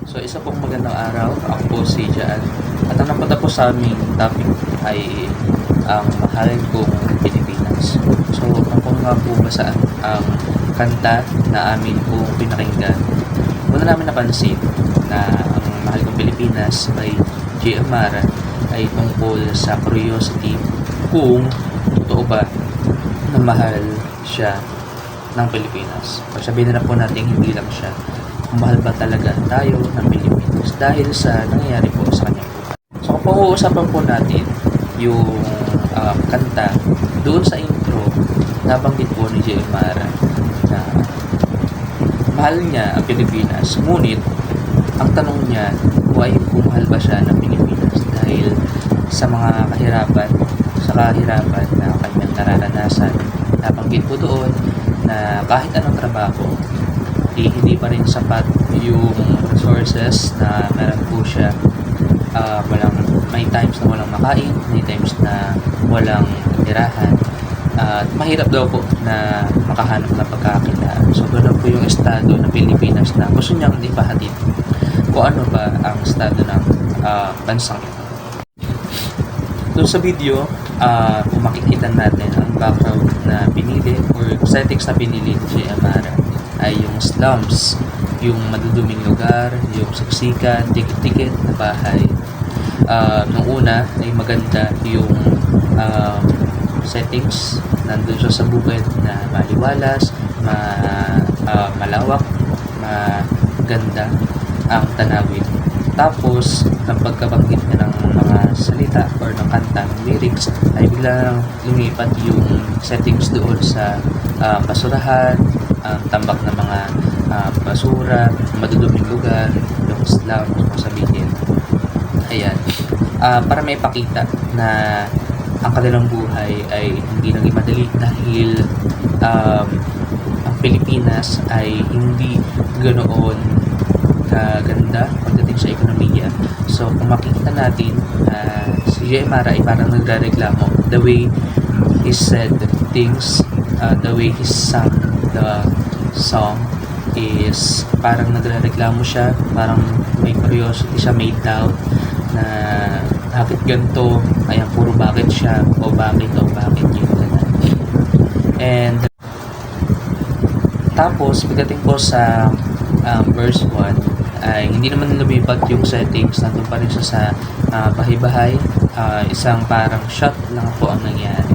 So isa pong magandang araw, ako po si Jaan. At ang napunta po sa aming topic ay ang mahal kong Pilipinas. So tungkol nga po ba saan ang kanta na amin pong pinakinggan. Una namin napansin na ang mahal kong Pilipinas by J. Amara ay tungkol sa curiosity kung totoo ba na mahal siya ng Pilipinas. O sabihin na po natin hindi lang siya, kung mahal ba talaga tayo ng Pilipinas dahil sa nangyayari po sa kanyang buhay. So kung pag-uusapan po natin yung kanta, doon sa intro, nabanggit po ni J. Amara na mahal niya ang Pilipinas, ngunit ang tanong niya kung mahal ba siya ng Pilipinas dahil sa mga kahirapan na kanyang nararanasan. Nabanggit po doon na kahit anong trabaho, hindi pa rin sapat yung resources na meron po siya. May times na walang makain, may times na walang tirahan, at mahirap daw po na makahanap ng pagkakitaan. So doon po yung estado ng Pilipinas na gusto niyang ipahatid kung ano ba ang estado ng bansang ito. So sa video, kung makikita natin ang background na pinili or settings na pinili ni J. Amara ay yung slums, yung maduduming lugar, yung siksikan, tikit-tikit na bahay. Nung una ay maganda yung settings, nandun siya sa bukid na maliwalas, malawak, maganda ang tanawin. Tapos, ang pagkabanggit niya ng mga salita or ng kanta, ng lyrics, ay biglang lumipat yung settings doon sa basurahan, tambak ng mga basura, maduduming lugar, yung slum, kung sabihin. Ayan. Para may pakita na ang kanilang buhay ay hindi naging madali dahil ang Pilipinas ay hindi ganoon kaganda pagdating sa ekonomiya. So, kung makikita natin, si J. Amara ay parang nagre-reklamo the way he said things, the way he sang the song is parang nagre-reklamo siya, parang may curiosity siya, may doubt na bakit ganito, ayan, puro bakit siya, o bakit yun, ganun. And tapos pagdating po sa verse 1 ay hindi naman lumipat yung settings, nandun pa rin siya sa bahay-bahay. Isang parang shot lang po ang nangyari.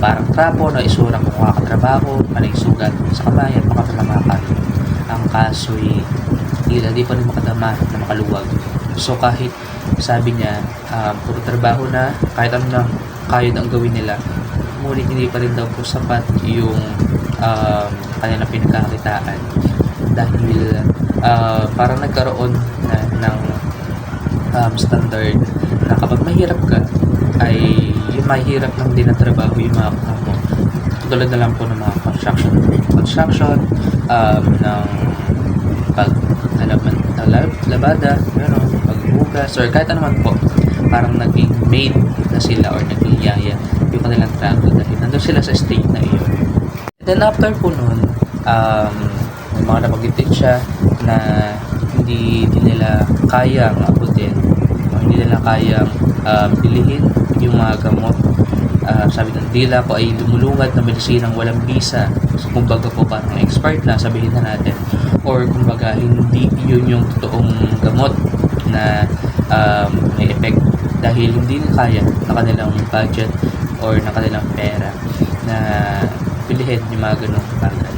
Parang trapo na isura kung kakatrabaho, maling sugat sa kamay at makapalamakan. Ang kaso'y di pa rin makadama na makaluwag. So kahit sabi niya, puro trabaho na, kahit ano lang kayod ang gawin nila, ngunit hindi pa rin daw po sapat yung kanilang pinagkakitaan dahil parang nagkaroon ng standard na kapag mahirap ka ay yung mahirap lang din ang trabaho yung mga kasama. Tulad na lang po ng mga construction ng labada, paghugas, or kahit ano man po, parang naging maid na sila or naging yaya yung kanilang trabaho dahil nandun sila sa state na iyon. And then after po nun, may mga nabanggit din siya na hindi nila kayang abutin o hindi nila kayang bilihin yung mga gamot. Sabi ng dila po ay lumulungad na medisinang walang bisa. So, kumbaga po parang expired na, sabihin na natin, or kumbaga hindi yun yung totoong gamot na may effect dahil hindi nila kaya na kanilang budget or na kanilang pera na bilihin yung mga ganong bagay.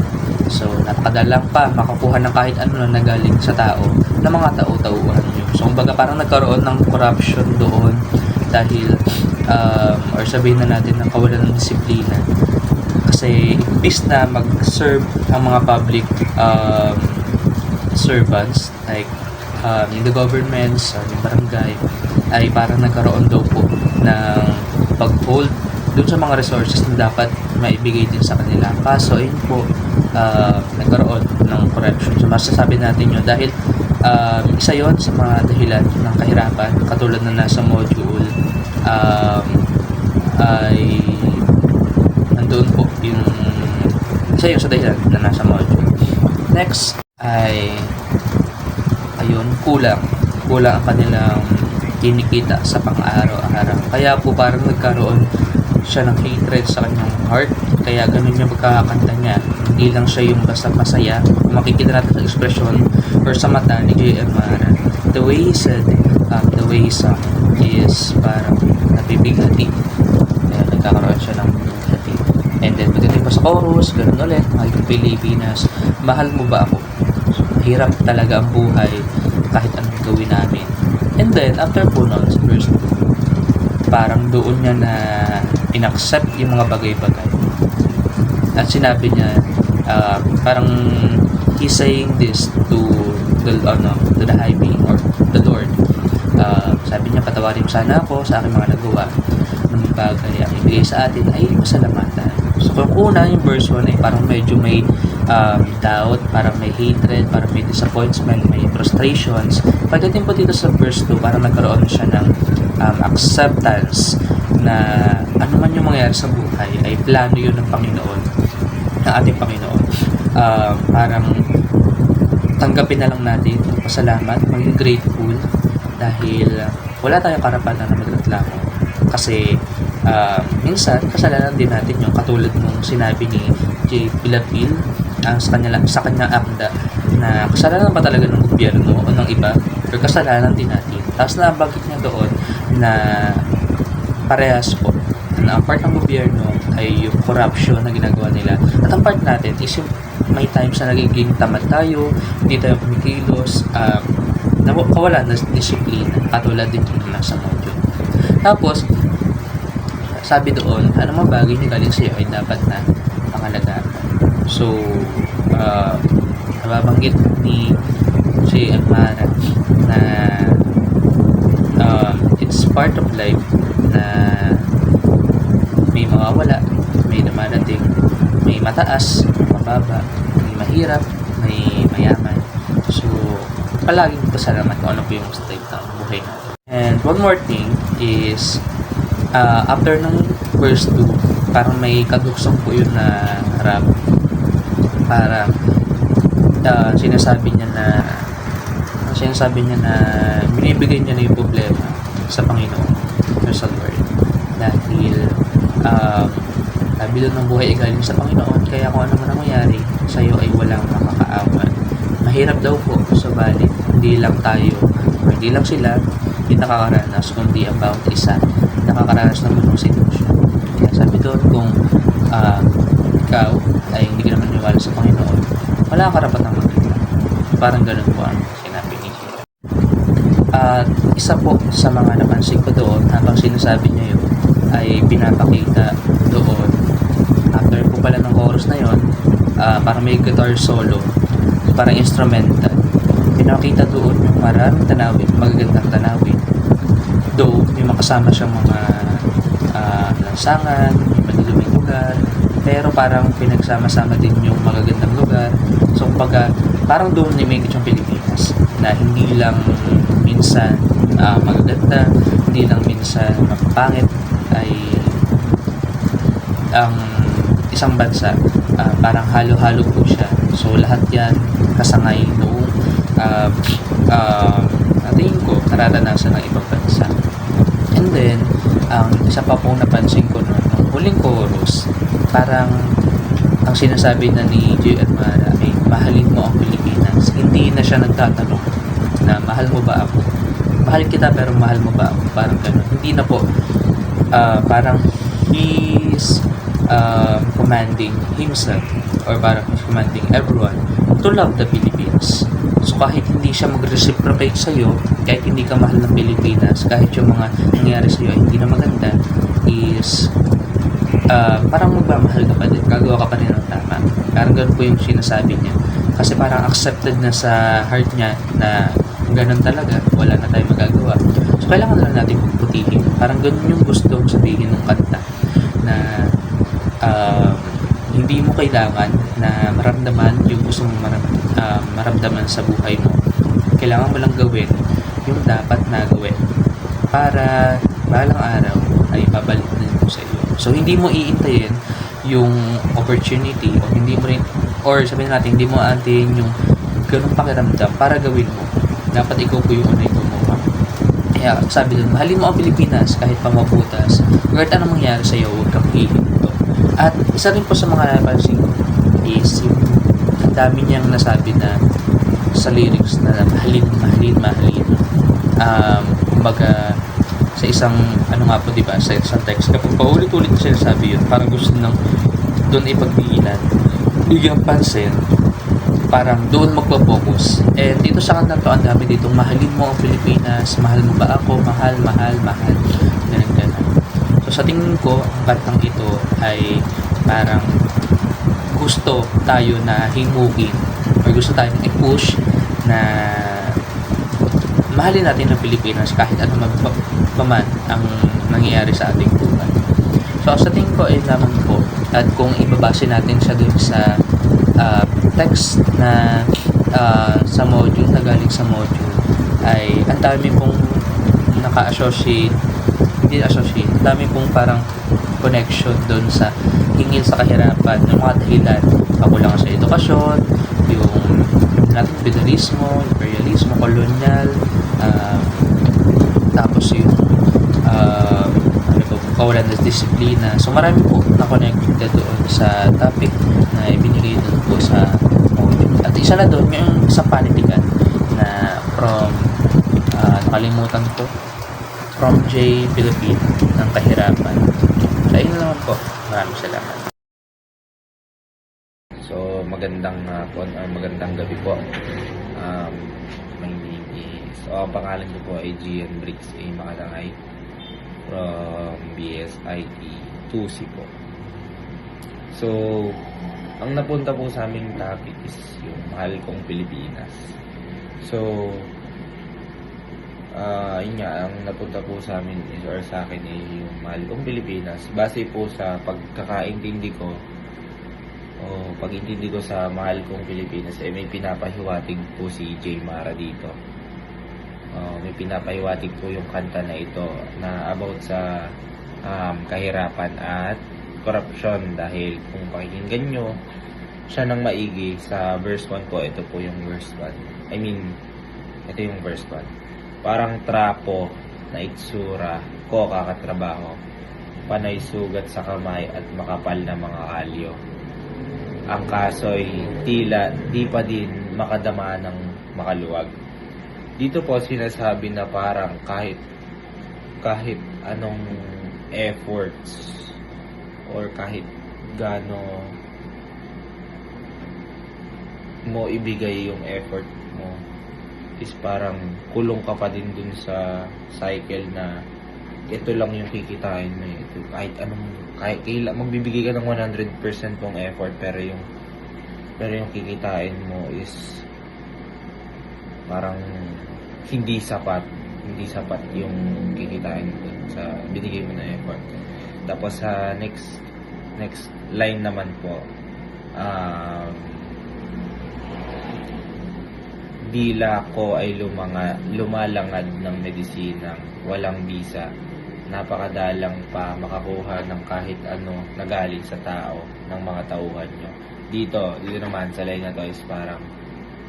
So, napakadalang pa makakuha ng kahit ano na nagaling sa tao na mga tao-tauhan nyo. So, kumbaga parang nagkaroon ng corruption doon dahil or sabihin na natin na kawalan ng disiplina. Kasi imbis na mag-serve ang mga public servants like in the governments or yung barangay ay parang nagkaroon daw po ng pag-hold dun sa mga resources na dapat maibigay din sa kanila. Kaso yun po nagkaroon ng corruption. So masasabi natin yun dahil isa yon sa mga dahilan ng kahirapan, katulad na nasa module ay nandoon po yung isa yun sa dahilan na nasa module. Next ay ayun, noon, kulang ang kanilang kinikita sa pang-araw-araw. Kaya po parang nagkaroon siya ng hatred sa kanyang heart. Kaya ganun yung pagkakanta niya. Hindi lang siya yung basta masaya. Kung makikita natin sa expression or sa mata ni J.M. Mara, the way he said, the way he sang is parang nabibigati. Kaya nagkakaroon siya ng bigati. And then pagdating pa sa chorus, ganun ulit, mahal kong Pilipinas, mahal mo ba ako? So, mahirap talaga ang buhay kahit anong gawin namin. And then, after po nun, sa verse 2, parang doon niya na inaccept yung mga bagay-bagay. At sinabi niya, parang he's saying this to the high being or the Lord. Sabi niya, patawarin mo sana ako sa aking mga nagawa ng bagay ang ibigay sa atin ay pasalamatan. So kung una yung verse 1 ay parang medyo may doubt, parang may hatred, parang may disappointment, may frustrations. Pagdating po dito sa verse 2, parang nagkaroon siya ng acceptance na ano man yung mangyayari sa buhay ay plano yun ng Panginoon, ng ating Panginoon. Parang tanggapin na lang natin, pasalamat, maging grateful dahil wala tayong karapatan na magreklamo kasi minsan kasalanan din natin yung katulad nung sinabi ni J. Pilapil sa kanyang akda na kasalanan ba talaga ng gobyerno o ng iba or kasalanan din natin. Tapos nabagit niya doon na parehas po na ang part ng gobyerno ay yung corruption na ginagawa nila at ang part natin is yung may times na nagiging tamad tayo, hindi tayo kumikilos, kawalan na disiplina katulad din yung nasa module. Tapos sabi doon, anong mga bagay na galing sa'yo ay dapat na pangalagaan. So nababanggit ni J.M. Mara na it's part of life na may mawawala, may dumadating, may mataas, mababa, may mahirap, may mayaman. So palaging pasalamat kung ano po yung state ng buhay natin. And one more thing is after ng verse 2, parang may kaduksong po yun na rap. Parang sinasabi niya na binibigay niya na yung problema sa Panginoon or sa Lord. Dahil sabi doon ng buhay ay galing sa Panginoon, kaya kung ano man ang mangyari sa iyo ay walang makakaawan. Mahirap daw po, subalit hindi lang tayo o hindi lang sila hindi nakakaranas, kundi ang bawat isa nakakaranas ng mga sitwasyon. Kaya sabi doon, kung ikaw ay hindi ka naman niwala sa Panginoon, wala kang karapatang magkita. Parang ganun po ang sinabi ni Jesus. At isa po sa mga napansin ko doon habang sinasabi niya yun ay pinapakita doon after po pala ng chorus na yun, parang may guitar solo, parang instrumental. Pinakita doon yung maraming tanawin, magagandang tanawin. Though may makasama siyang mga lansangan, madiluming lugar, pero parang pinagsama-sama din yung magagandang lugar. So kumbaga parang doon ni-make it yung Pilipinas na hindi lang minsan magaganda, hindi lang minsan mapapangit, ay ang isang bansa parang halo-halo po siya. So lahat yan kasangay noong tingin ko nararanasan ng ibang bansa. And then isa pa pong napansin ko noon ng huling chorus, parang ang sinasabi na ni J.M. Mara ay mahalin mo ang Pilipinas. Hindi na siya nagtatanong na mahal mo ba ako, mahal kita pero mahal mo ba ako, parang gano'n. Hindi na po, parang he's commanding himself or parang he's commanding everyone to love the Philippines. So kahit hindi siya mag-reciprocate sa'yo, kahit hindi ka mahal ng Pilipinas, kahit yung mga nangyari sa'yo ay hindi na maganda, is parang magmamahal ka pa din, gagawa ka pa rin ng tama. Parang ganun po yung sinasabi niya. Kasi parang accepted na sa heart niya na ganun talaga, wala na tayong magagawa. So kailangan na lang natin pagputihin. Parang ganun yung gusto sabihin ng kanta na hindi mo kailangan na maramdaman yung gusto mong maramdaman sa buhay mo. Kailangan mo lang gawin yung dapat na gawin para balang araw ay babalik din po sa iyo. So hindi mo iintayin yung opportunity o sabihin natin hindi mo aantayin yung ganung pakiramdam para gawin mo. dapat ikaw po yung unay gumawa. Kaya sabi doon, mahalin mo ang Pilipinas kahit pa mabutas. Kahit anong mangyari sa'yo, huwag kang hihinto. At isa rin po sa mga napansin ko is yung ang dami niyang nasabi na sa lyrics na mahalin, mahalin, mahalin. Kumbaga, sa isang, ano nga po, diba, sa isang text, kapag paulit-ulit na sinasabi yun, parang gusto nang doon ipagdiinan, bigyan pansin, parang doon magpo-focus. And dito sa kanta to, ang dami ditong mahalin mo ang Pilipinas, mahal mo ba ako, mahal, mahal, mahal, ganun, ganun. So sa tingin ko, ang kantang ito ay parang gusto tayo na hingugin or gusto tayong i-push na mahalin natin ang Pilipinas kahit ano man ang nangyayari sa ating buhay. So sa tingin ko ay lamang po, at kung ibabase natin siya dun sa text na sa module, na galing sa module, ay ang dami pong naka-associate, hindi associate, ang dami pong parang connection dun sa hingil sa kahirapan ng mga dahilan, kakulangan sa edukasyon, yung natin feudalismo, imperialismo, kolonyal, tapos yung kawalan ng disiplina. So marami po na connected doon sa topic na ibinigay doon po sa module. At isa na doon yung isang panitikan na from nakalimutan ko, from J. Philippine ng kahirapan. So ayun naman po. Maraming salamat. So magandang gabi po. My name is, ang pangalan ko po ay Gian Briggs A. Makalangay from BSIT 2C po. So, ang napunta po sa aming topic is yung mahal kong Pilipinas. So, yun nga, ang napunta po sa amin is, or sa akin ay yung mahal kong Pilipinas. Base po sa pagkakaintindi ko, pag-intindi ko sa mahal kong Pilipinas, may pinapahiwatig po si J. Mara dito. May pinapahiwatig po yung kanta na ito na about sa kahirapan at corruption, dahil kung pakikinggan nyo siya ng maigi sa verse 1 po, ito po yung verse 1. Ito yung verse 1. Parang trapo na itsura ko kakatrabaho, panay sugat sa kamay at makapal na mga kalyo. Ang kaso'y tila di pa din makadama ng makaluwag. Dito po sinasabi na parang kahit anong efforts or kahit gaano mo ibigay yung effort mo, is parang kulong ka pa din dun sa cycle na ito lang yung kikitain mo. Ito, kahit magbibigay ka ng 100% mong effort, pero yung kikitain mo is parang hindi sapat yung kikitain mo sa binigay mo na effort. Tapos sa next line naman po, dila ko ay lumalangad ng medisinang walang bisa, napakadalang pa makakuha ng kahit ano na galing sa tao ng mga tauhan nyo. Dito naman sa line na to is parang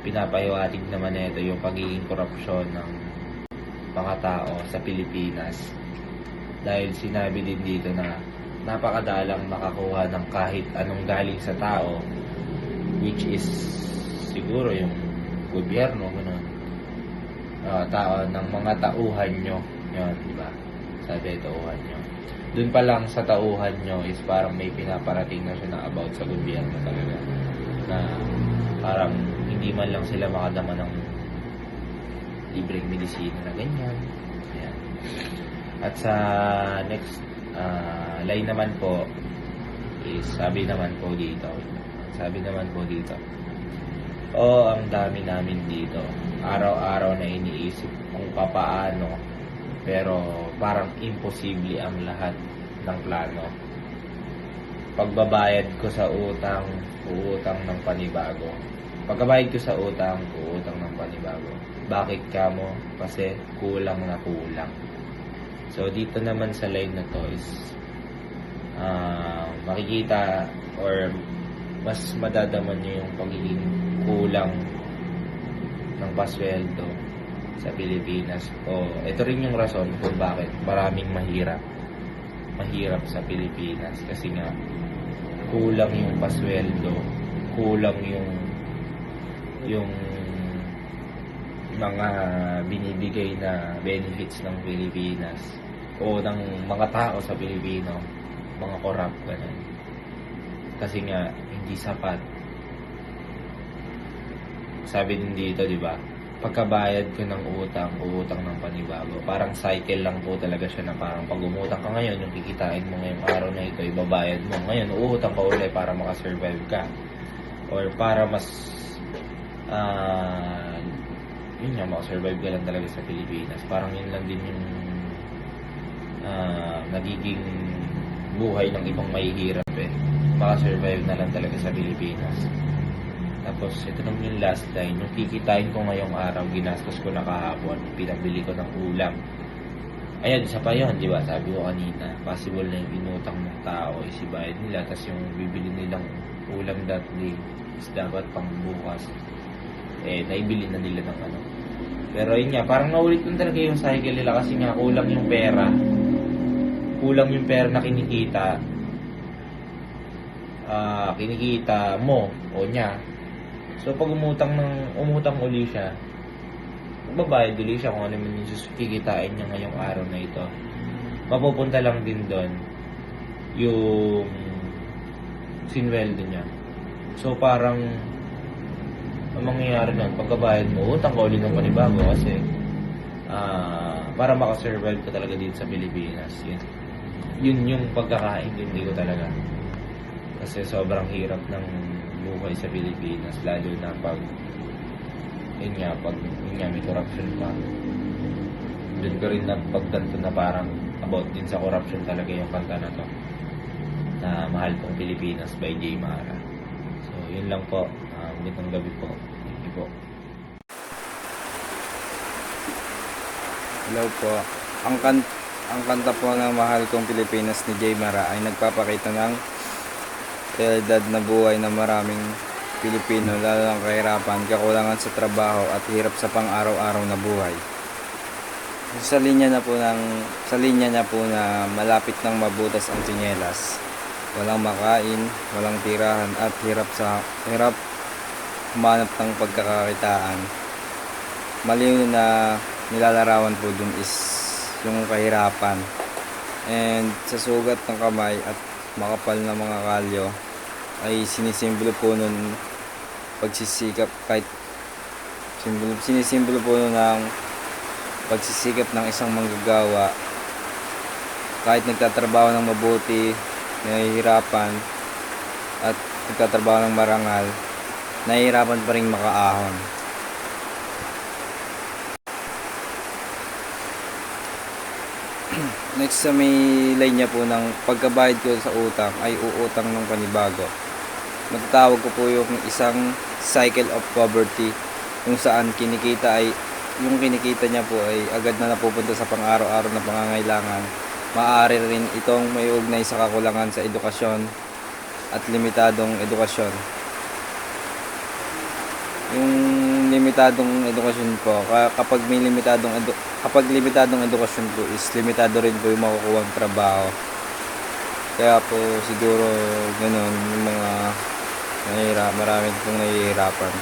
pinapahiwatig naman nito yung pagiging korupsyon ng mga tao sa Pilipinas, dahil sinabi din dito na napakadalang makakuha ng kahit anong galing sa tao, which is siguro yung gobyerno, gano'n, tao ng mga tauhan nyo, yun, diba? Sabi, tauhan nyo. Dun pa lang sa tauhan nyo is parang may pinaparating na siya na about sa gobyerno talaga, na parang hindi man lang sila makadama ng libreng medisina na ganyan. Ayan. At sa next line naman po is sabi naman po dito, ang dami namin dito, araw-araw na iniisip kung papaano, pero parang imposible ang lahat ng plano. Pagbabayad ko sa utang, uutang ng panibago. Pagbabayad ko sa utang, uutang ng panibago. Bakit ka mo? Kasi kulang na kulang. So dito naman sa line na to is makikita or mas madadaman nyo yung pagiging kulang ng pasweldo, sa Pilipinas. O ito rin yung rason kung bakit maraming mahirap sa Pilipinas, kasi nga kulang yung pasweldo, kulang yung mga binibigay na benefits ng Pilipinas o ng mga tao sa Pilipino, mga corrupt, ganun. Kasi nga hindi sapat. Sabi din dito, di ba, pagkabayad ko ng uutang ng panibago. Parang cycle lang po talaga siya, na parang pag umutang ka ngayon, yung kikitain mo ngayong araw na ito, ibabayad mo. Ngayon, uutang ka ulit para makasurvive ka. Or para mas, yun nga, makasurvive ka lang talaga sa Pilipinas. Parang yun lang din yung nagiging buhay ng ibang mahihirap eh. Makasurvive na lang talaga sa Pilipinas. Tapos, ito naman yung last line. Yung kikitain ko ngayong araw, ginastos ko na kahapon, pinabili ko ng ulam. Ayan, isa pa yun, di ba? Sabi ko kanina, possible na yung inutang ng tao, isibayad nila, tapos yung bibili nilang ulam that day is dapat pang bukas. Naibili na nila ng ano. Pero yun nga, parang naulit lang talaga yung cycle nila, kasi nga kulang yung pera. Kulang yung pera na kinikita. Kinikita mo o niya. So pag umutang uli siya, babayad uli siya kung ano man yung kikitain niya ngayong araw na ito. Mapupunta lang din doon yung sinweldo niya. So parang ang mangyayari nun, pagkabayad mo, utang ka uli ng panibago, kasi para makasurvive ka talaga dito sa Pilipinas. Yun yung pagkakaintindi ko talaga. Kasi sobrang hirap ng buhay sa Pilipinas, lalo na pag may corruption pa. Doon ko rin napagtanto na parang about din sa corruption talaga yung kanta na to, na Mahal Kong Pilipinas by Jay Mara. So yun lang po. Magandang gabi po. Thank you po. Hello po. Ang kanta po ng Mahal Kong Pilipinas ni Jay Mara ay nagpapakita ng realidad na buhay ng maraming Pilipino, lalo ng kahirapan, kakulangan sa trabaho at hirap sa pang-araw-araw na buhay. Sa linya niya po na malapit ng mabutas ang tsinelas, walang makain, walang tirahan at hirap humanap ng pagkakakitaan. Maliw na nilalarawan po dun is yung kahirapan, and sa sugat ng kamay at makapal na mga kalyo ay sinisimbolo po nun pagsisikap, kahit sinisimbolo po nun ng pagsisikap ng isang manggagawa, kahit nagtatrabaho ng mabuti, nahihirapan, at nagtatrabaho ng marangal, nahihirapan pa rin makaahon. Next, sa may line niya po ng pagkabayad ko sa utang ay uutang ng panibago. Matatawag ko po yung isang cycle of poverty, kung saan yung kinikita niya po ay agad na napupunta sa pang-araw-araw na pangangailangan. Maaari rin itong may ugnay sa kakulangan sa edukasyon at limitadong edukasyon. Yung limitadong edukasyon po, kapag limitadong edukasyon po is limitado rin po yung makukuhang trabaho. Kaya po siguro ganun yung mga marami pong nahihirapan.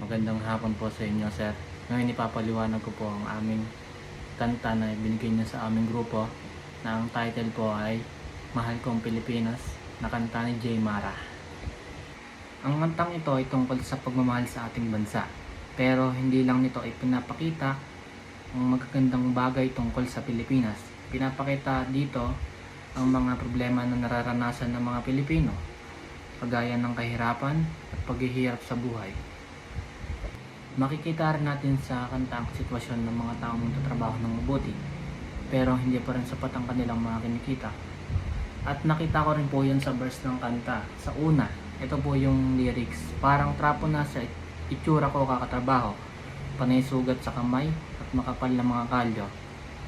Magandang hapon po sa inyo, sir. Ngayon ipapaliwanag ko po ang aming kanta na binigay niya sa aming grupo, na ang title po ay Mahal Kong Pilipinas, na kanta ni Jay Mara. Ang kantang ito ay tungkol sa pagmamahal sa ating bansa, pero hindi lang nito ay pinapakita ang magagandang bagay tungkol sa Pilipinas. Pinapakita dito ang mga problema na nararanasan ng mga Pilipino, kagaya ng kahirapan at paghihirap sa buhay. Makikita rin natin sa kanta ang sitwasyon ng mga taong nagtatrabaho ng mabuti, pero hindi pa rin sapat ang kanilang mga kinikita. At nakita ko rin po yun sa verse ng kanta. Sa una, ito po yung lyrics. Parang trapo na sa itsura ko kakatrabaho. Panay sugat sa kamay at makapal na mga kalyo.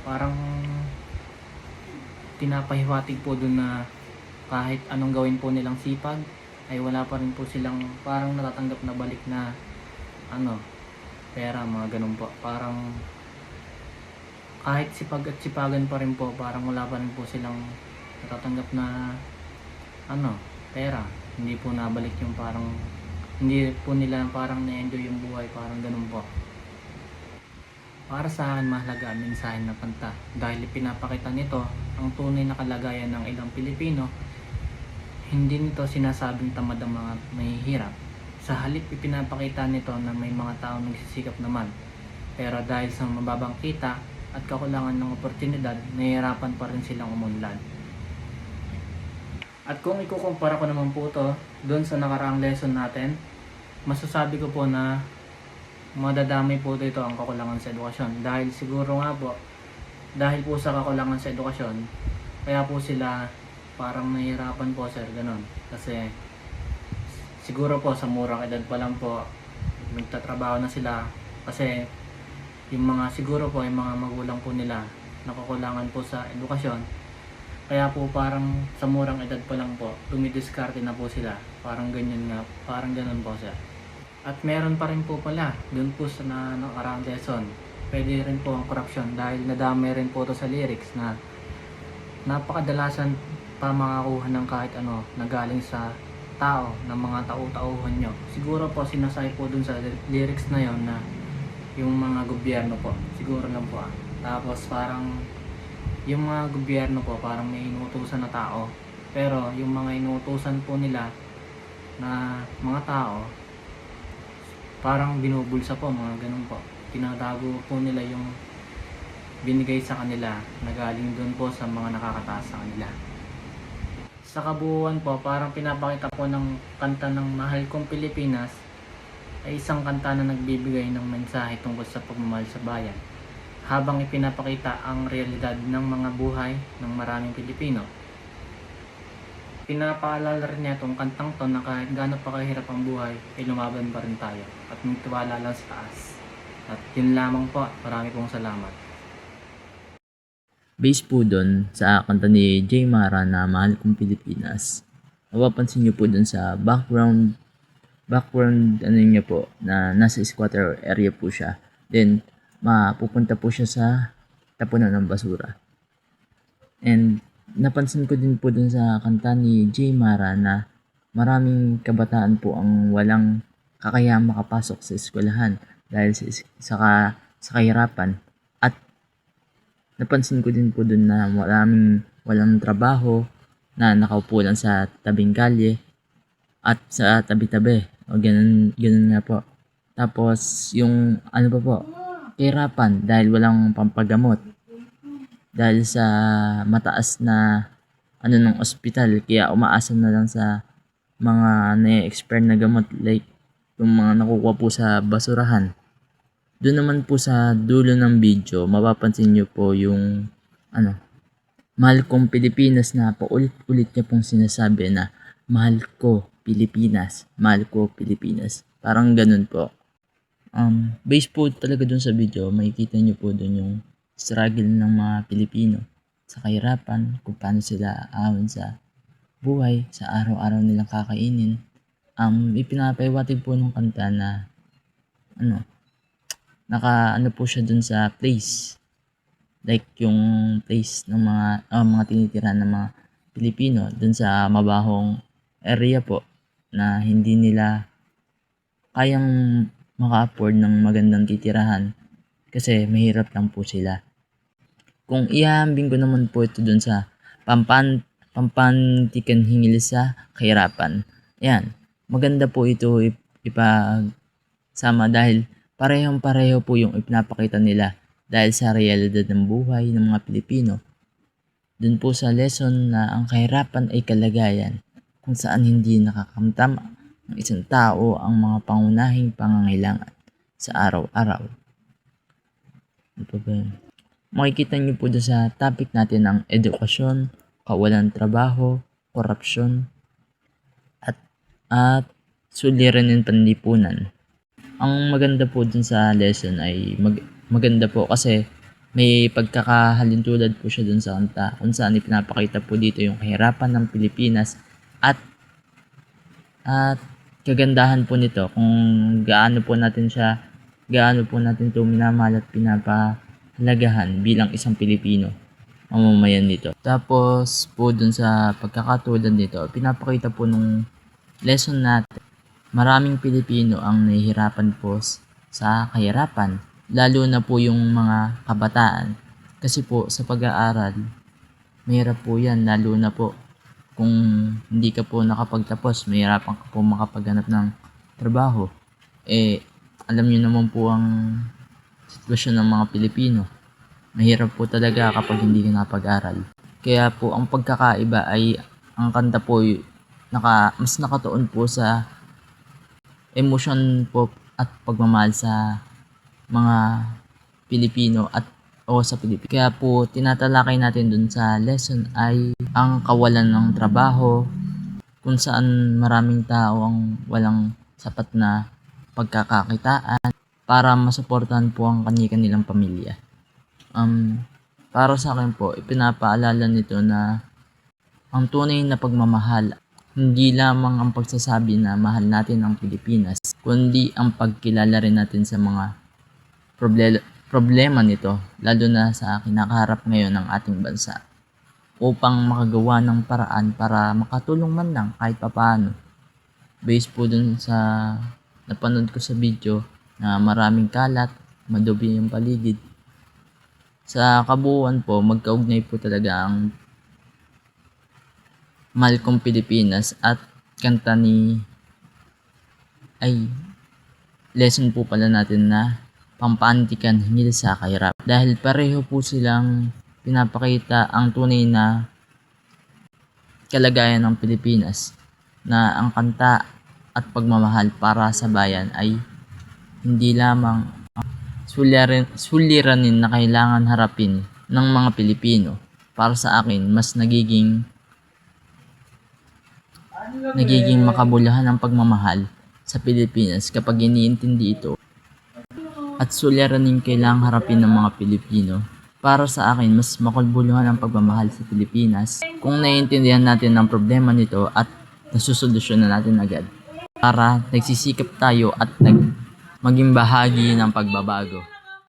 Parang pinapahiwatig po dun na kahit anong gawin po nilang sipag, ay wala pa rin po silang parang natatanggap na balik na pera, mga ganun po. Parang kahit sipag at sipagan pa rin po, parang wala pa rin po silang natatanggap na pera. Hindi po nabalik yung parang, hindi po nila parang na-enjoy yung buhay, parang ganun po. Para sa akin, mahalaga ang mensahe ng kanta dahil pinapakita nito ang tunay na kalagayan ng ilang Pilipino. Hindi nito sinasabing tamad ang mga mahihirap. Sa halip, ipinapakita nito na may mga taong nagsisikap naman. Pero dahil sa mababang kita at kakulangan ng oportunidad, nahihirapan pa rin silang umunlad. At kung ikukumpara ko naman po ito doon sa nakaraang lesson natin, masasabi ko po na madadamay po dito ang kakulangan sa edukasyon. Dahil siguro nga po, dahil po sa kakulangan sa edukasyon, kaya po sila parang nahihirapan po, sir, ganun. Kasi siguro po sa murang edad pa lang po, nagtatrabaho na sila. Kasi yung mga siguro po, yung mga magulang po nila, nakukulangan po sa edukasyon. Kaya po parang sa murang edad pa lang po, tumidiskarte na po sila. Parang ganyan nga, parang ganun po, sir. At meron pa rin po pala, dun po sa nakaraang lesson, pwede rin po ang korupsyon dahil nadamay rin po ito sa lyrics na napakadalasan pa makakuha ng kahit ano na galing sa tao, ng mga tao-tauhan nyo. Siguro po sinasay po dun sa lyrics na yon na yung mga gobyerno po, siguro lang po. Tapos parang yung mga gobyerno po parang may inuutusan na tao, pero yung mga inuutusan po nila na mga tao parang binubulsa po, mga ganun po. Tinatago po nila yung binigay sa kanila na galing doon po sa mga nakakataas sa kanila. Sa kabuuan po, parang pinapakita po ng kanta ng Mahal Kong Pilipinas ay isang kanta na nagbibigay ng mensahe tungkol sa pagmamahal sa bayan, habang ipinapakita ang realidad ng mga buhay ng maraming Pilipino. Pinapaalala rin niya itong kantang to na kahit gaano pa kahirap ang buhay, ay lumaban pa rin tayo at magtiwala lang sa taas. At yun lamang po, marami pong salamat. Based po doon sa kanta ni Jay Mara na Mahal Kong Pilipinas, mapapansin niyo po doon sa background ano niya po, na nasa squatter area po siya. Then, mapupunta po siya sa tapunan ng basura. And napansin ko din po dun sa kanta ni Jay Mara na maraming kabataan po ang walang kakayahang makapasok sa eskwelahan dahil sa kahirapan. At napansin ko din po dun na maraming walang trabaho na nakaupo lang sa tabing kalye at sa tabi-tabi. O ganun nga po. Tapos yung ano pa po, kahirapan dahil walang pampagamot. Dahil sa mataas na ng ospital, kaya umaasa na lang sa mga na-expire na gamot like yung mga nakukuha po sa basurahan. Doon naman po sa dulo ng video, mapapansin nyo po yung Mahal Kong Pilipinas na paulit-ulit niya pong sinasabi na Mahal ko Pilipinas, Mahal ko Pilipinas. Parang ganun po. Based po talaga dun sa video, makikita nyo po dun yung struggle ng mga Pilipino sa kahirapan, kung paano sila ahon sa buhay, sa araw-araw nilang kakainin. Ipinapahiwatig po ng kanta na naka po siya dun sa place, like yung place ng mga tinitirahan ng mga Pilipino dun sa mabahong area po na hindi nila kayang maka-afford ng magandang titirahan kasi mahirap lang po sila. Kung ihahambing ko naman po ito dun sa pampantikan hingil sa kahirapan, ayan, maganda po ito ipagsama dahil parehong-pareho po yung ipinapakita nila dahil sa realidad ng buhay ng mga Pilipino. Dun po sa lesson na ang kahirapan ay kalagayan kung saan hindi nakakamtam ng isang tao ang mga pangunahing pangangailangan sa araw-araw. Ano pa ba yun? Makikita niyo po doon sa topic natin ang edukasyon, kawalan ng trabaho, korupsyon, at suliranin panlipunan. Ang maganda po dun sa lesson ay maganda po kasi may pagkakahalintulad po siya dun sa kanta kung saan ipinapakita po dito yung kahirapan ng Pilipinas at kagandahan po nito kung gaano po natin ito minamahal at pinapahalagahan bilang isang Pilipino mamamayan nito. Tapos po dun sa pagkakatulad nito, pinapakita po nung lesson natin, maraming Pilipino ang nahihirapan po sa kahirapan, lalo na po yung mga kabataan. Kasi po sa pag-aaral, mahirap po yan, lalo na po kung hindi ka po nakapagtapos, mahirapan ka po makapaghanap ng trabaho. Alam niyo naman po ang sitwasyon ng mga Pilipino. Mahirap po talaga kapag hindi ka nakapag-aral. Kaya po ang pagkakaiba ay ang kanta po mas nakatuon po sa emosyon po at pagmamahal sa mga Pilipino o sa Pilipinas. Kaya po tinatalakay natin dun sa lesson ay ang kawalan ng trabaho, kung saan maraming tao ang walang sapat na pagkakakitaan para masuportahan po ang kanilang pamilya. Para sa akin po, ipinapaalala nito na ang tunay na pagmamahal hindi lamang ang pagsasabi na mahal natin ang Pilipinas, kundi ang pagkilala rin natin sa mga problema nito, lalo na sa kinakaharap ngayon ng ating bansa, upang makagawa ng paraan para makatulong man lang kahit papaano. Based po dun sa napanood ko sa video na maraming kalat, madubi yung paligid. Sa kabuuan po, magkaugnay po talaga ang Mahal Kong Pilipinas at kanta lesson po pala natin na pampantikan hingil sa kahirap. Dahil pareho po silang pinapakita ang tunay na kalagayan ng Pilipinas, na ang kanta at pagmamahal para sa bayan ay hindi lamang suliranin na kailangan harapin ng mga Pilipino. Para sa akin, mas nagiging makabuluhan ang pagmamahal sa Pilipinas kapag iniintindi ito at suliranin kailangang harapin ng mga Pilipino. Para sa akin, mas makabuluhan ang pagmamahal sa Pilipinas kung naiintindihan natin ang problema nito at nasusolusyonan natin agad, para nagsisikap tayo at maging bahagi ng pagbabago.